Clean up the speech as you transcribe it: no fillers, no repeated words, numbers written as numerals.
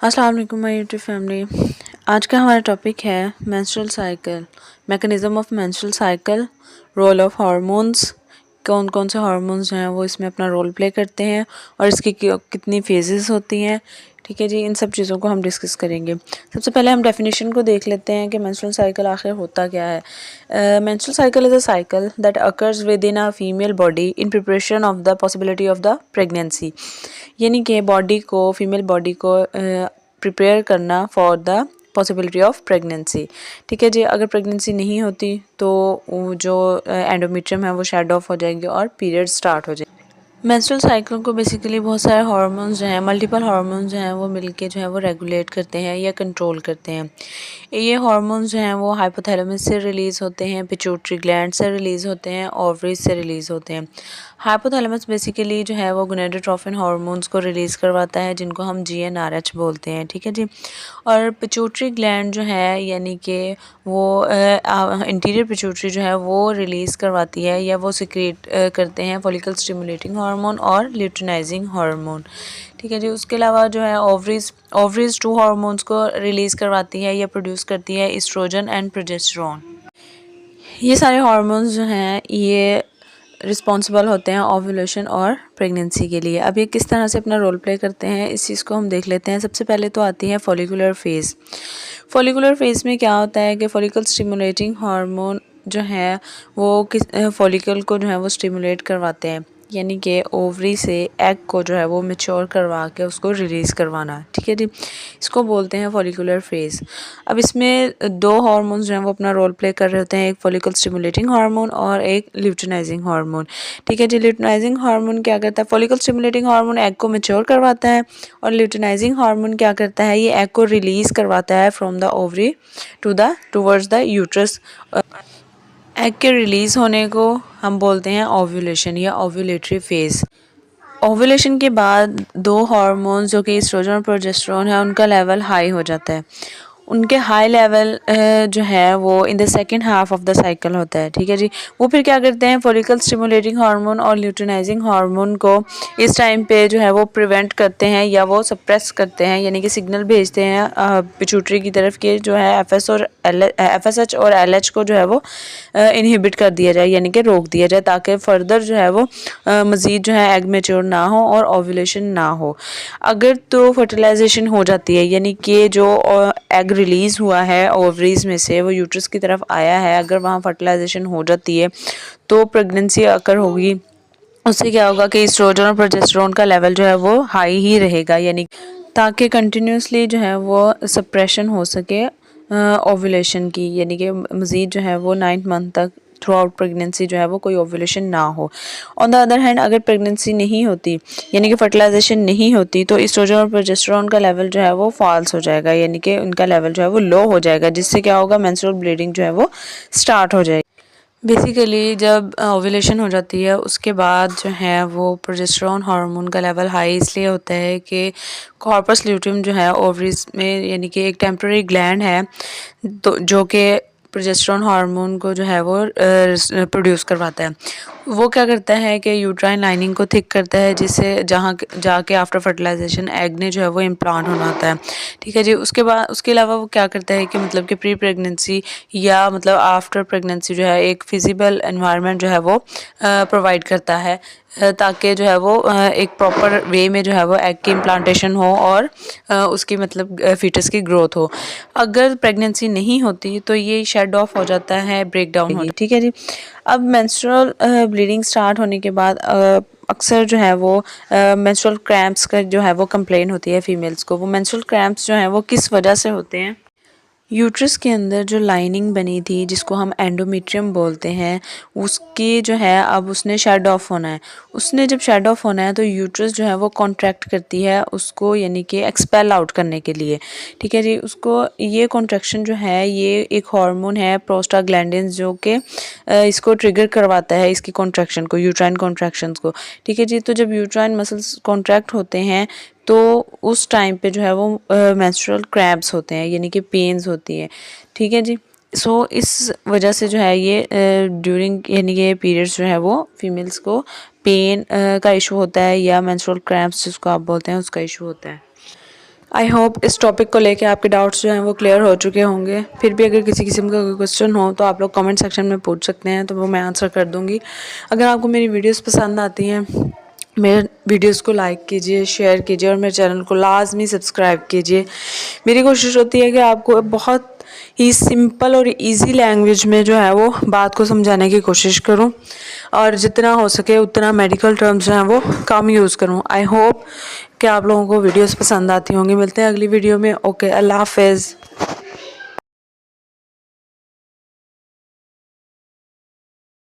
अस्सलाम वालेकुम my YouTube family. आज का हमारा टॉपिक है menstrual cycle, mechanism of menstrual cycle, role of hormones. कौन कौन से हार्मोन्स हैं वो इसमें अपना रोल प्ले करते हैं और इसकी कितनी फेजेस होती हैं। ठीक है जी, इन सब चीज़ों को हम डिस्कस करेंगे। सबसे पहले हम डेफिनेशन को देख लेते हैं कि मेंस्ट्रुअल साइकिल आखिर होता क्या है। Menstrual cycle is a cycle that occurs with in a female body in preparation of the possibility of the pregnancy. यानी कि बॉडी को, फीमेल बॉडी को प्रिपेयर करना for the possibility of pregnancy. ठीक है जी, अगर प्रेगनेंसी नहीं होती तो जो एंडोमेट्रियम है वो शेड ऑफ हो जाएंगे और पीरियड स्टार्ट हो जाएंगे। मेंस्ट्रुअल साइकिल को बेसिकली बहुत सारे हार्मोन्स जो हैं, मल्टीपल हार्मोन्स जो हैं वो मिलके जो है वो रेगुलेट करते हैं या कंट्रोल करते हैं। ये हार्मोन्स जो हैं वो हाइपोथैलेमस से रिलीज़ होते हैं, पिट्यूटरी ग्लैंड से रिलीज़ होते हैं, ओवरीज से रिलीज़ होते हैं। हाइपोथैलेमस बेसिकली जो है वो गोनाडोट्रोपिन हार्मोन्स को रिलीज़ करवाता है, जिनको हम GnRH बोलते हैं। ठीक है जी। और पिट्यूटरी ग्लैंड जो है यानी कि वो इंटीरियर पिट्यूटरी जो है वो रिलीज़ करवाती है या वो सिक्रेट करते हैं फॉलिकल स्टिमुलेटिंग हार्मोन और ल्यूटिनाइजिंग हार्मोन। ठीक है जी। उसके अलावा जो है ओवरीज टू हार्मोन्स को रिलीज़ करवाती है या प्रोड्यूस करती है, एस्ट्रोजन एंड प्रोजेस्टेरोन। ये सारे हार्मोन्स जो हैं ये रिस्पॉन्सिबल होते हैं ओव्यूलेशन और प्रेगनेंसी के लिए। अब ये किस तरह से अपना रोल प्ले करते हैं इस चीज़ को हम देख लेते हैं। सबसे पहले तो आती है फॉलिकुलर फेज़। फॉलिकुलर फेज़ में क्या होता है कि फॉलिकल स्टिमुलेटिंग हार्मोन जो है वो किस फॉलिकल को जो है वो स्टिमुलेट करवाते हैं, यानी कि ओवरी से एग को जो है वो मैच्योर करवा के उसको रिलीज़ करवाना। ठीक है जी, इसको बोलते हैं फॉलिकुलर फेज़। अब इसमें दो हार्मोन्स जो हैं वो अपना रोल प्ले कर रहे होते हैं, एक फॉलिकल स्टिमुलेटिंग हार्मोन और एक ल्यूटिनाइजिंग हार्मोन। ठीक है जी। ल्यूटिनाइजिंग हार्मोन क्या करता है, फॉलिकल स्टिमुलेटिंग हार्मोन एग को मैच्योर करवाता है और ल्यूटिनाइजिंग हार्मोन क्या करता है, ये एग को रिलीज़ करवाता है from the ovary towards the uterus. Egg के रिलीज़ होने को हम बोलते हैं ओव्यूलेशन या ओव्यूलेटरी फेज़। ओव्यूलेशन के बाद दो हार्मोन्स जो कि एस्ट्रोजन और प्रोजेस्टेरोन है उनका लेवल हाई हो जाता है। उनके हाई लेवल जो है वो in the second half of the cycle होता है। ठीक है जी। वो फिर क्या करते हैं, फॉलिकल स्टिमुलेटिंग हार्मोन और ल्यूटिनाइजिंग हार्मोन को इस टाइम पे जो है वो प्रिवेंट करते हैं या वो सप्रेस करते हैं, यानी कि सिग्नल भेजते हैं पिट्यूटरी की तरफ कि जो है FSH और LH को जो है वो इनहिबिट कर दिया जाए, यानी कि रोक दिया जाए, ताकि फर्दर जो है वो मज़ीद जो है एग मेच्योर ना हो और ओव्यूलेशन ना हो। अगर तो फर्टिलाइजेशन हो जाती है, यानी कि जो एग रिलीज़ हुआ है ओवरीज में से वो यूट्रस की तरफ आया है, अगर वहाँ फर्टिलाइजेशन हो जाती है तो प्रेगनेंसी अकर होगी। उससे क्या होगा कि एस्ट्रोजन और प्रोजेस्टेरोन का लेवल जो है वो हाई ही रहेगा, यानी ताकि कंटिन्यूसली जो है वो सप्रेशन हो सके ओव्यूलेशन की, यानी कि मज़ीद जो है वो 9 मंथ तक थ्रू आउट प्रेगनेंसी जो है वो कोई ओव्यूलेशन ना हो। ऑन द अदर हैंड अगर प्रेगनेंसी नहीं होती, यानी कि फर्टिलाइजेशन नहीं होती, तो एस्ट्रोजन और प्रोजेस्टेरोन का लेवल जो है वो फॉल्स हो जाएगा, यानी कि उनका लेवल जो है वो लो हो जाएगा, जिससे क्या होगा, मेंस्ट्रुअल ब्लीडिंग जो है वो स्टार्ट हो जाएगी। बेसिकली जब ओव्यूलेशन हो जाती है उसके बाद जो है वो प्रोजेस्टेरोन हार्मोन का लेवल हाई इसलिए होता है कि कॉर्पस ल्यूटियम जो है ओवरीज में, यानी कि एक टेम्पररी ग्लैंड है तो जो कि प्रोजेस्टेरोन हार्मोन को जो है वो प्रोड्यूस करवाता है। वो क्या करता है कि यूट्राइन लाइनिंग को थिक करता है, जिससे जहाँ जाके आफ्टर फर्टिलाइजेशन एग ने जो है वो इम्प्लांट होना होता है। ठीक है जी। उसके बाद उसके अलावा वो क्या करता है कि मतलब कि प्री प्रेगनेंसी या मतलब आफ्टर प्रेगनेंसी जो है एक फिजिबल एनवायरनमेंट जो है वो प्रोवाइड करता है, ताकि जो है वो एक प्रॉपर वे में जो है वो एग की इम्प्लांटेशन हो और उसकी मतलब फीटस की ग्रोथ हो। अगर प्रेगनेंसी नहीं होती तो ये शेड ऑफ हो जाता है, ब्रेक डाउन हो। ठीक है जी। अब मेंस्ट्रुअल ब्लीडिंग स्टार्ट होने के बाद अक्सर जो है वो मेंस्ट्रुअल क्रैम्प्स का जो है वो कंप्लेन होती है फीमेल्स को। वो मेंस्ट्रुअल क्रैम्प्स जो हैं वो किस वजह से होते हैं, यूट्रस के अंदर जो लाइनिंग बनी थी जिसको हम एंडोमेट्रियम बोलते हैं, उसकी जो है अब उसने शेड ऑफ होना है। उसने जब शेड ऑफ होना है तो यूट्रस जो है वो कॉन्ट्रैक्ट करती है उसको, यानी कि एक्सपेल आउट करने के लिए। ठीक है जी। उसको ये कॉन्ट्रैक्शन जो है ये एक हार्मोन है प्रोस्टाग्लैंडिन्स, जो कि इसको ट्रिगर करवाता है, इसकी कॉन्ट्रैक्शन को, यूट्राइन कॉन्ट्रैक्शंस को। ठीक है जी। तो जब यूट्राइन मसल्स कॉन्ट्रैक्ट होते हैं तो उस टाइम पे जो है वो मेंस्ट्रुअल क्रैम्प्स होते हैं, यानी कि पेन्स होती है। ठीक है जी। सो इस वजह से जो है ये ड्यूरिंग, यानी कि पीरियड्स जो है वो फीमेल्स को पेन का इशू होता है या मेंस्ट्रुअल क्रैम्प्स जिसको आप बोलते हैं उसका इशू होता है। आई होप इस टॉपिक को लेके आपके डाउट्स जो हैं वो क्लियर हो चुके होंगे। फिर भी अगर किसी किस्म का कोई क्वेश्चन हो तो आप लोग कमेंट सेक्शन में पूछ सकते हैं, तो वो मैं आंसर कर दूँगी। अगर आपको मेरी वीडियोस पसंद आती हैं, मेरे वीडियोस को लाइक कीजिए, शेयर कीजिए और मेरे चैनल को लाजमी सब्सक्राइब कीजिए। मेरी कोशिश होती है कि आपको बहुत ही सिंपल और इजी लैंग्वेज में जो है वो बात को समझाने की कोशिश करूं, और जितना हो सके उतना मेडिकल टर्म्स जो हैं वो कम यूज़ करूं। आई होप कि आप लोगों को वीडियोस पसंद आती होंगी। मिलते हैं अगली वीडियो में। ओके, अल्लाह हाफ़िज़।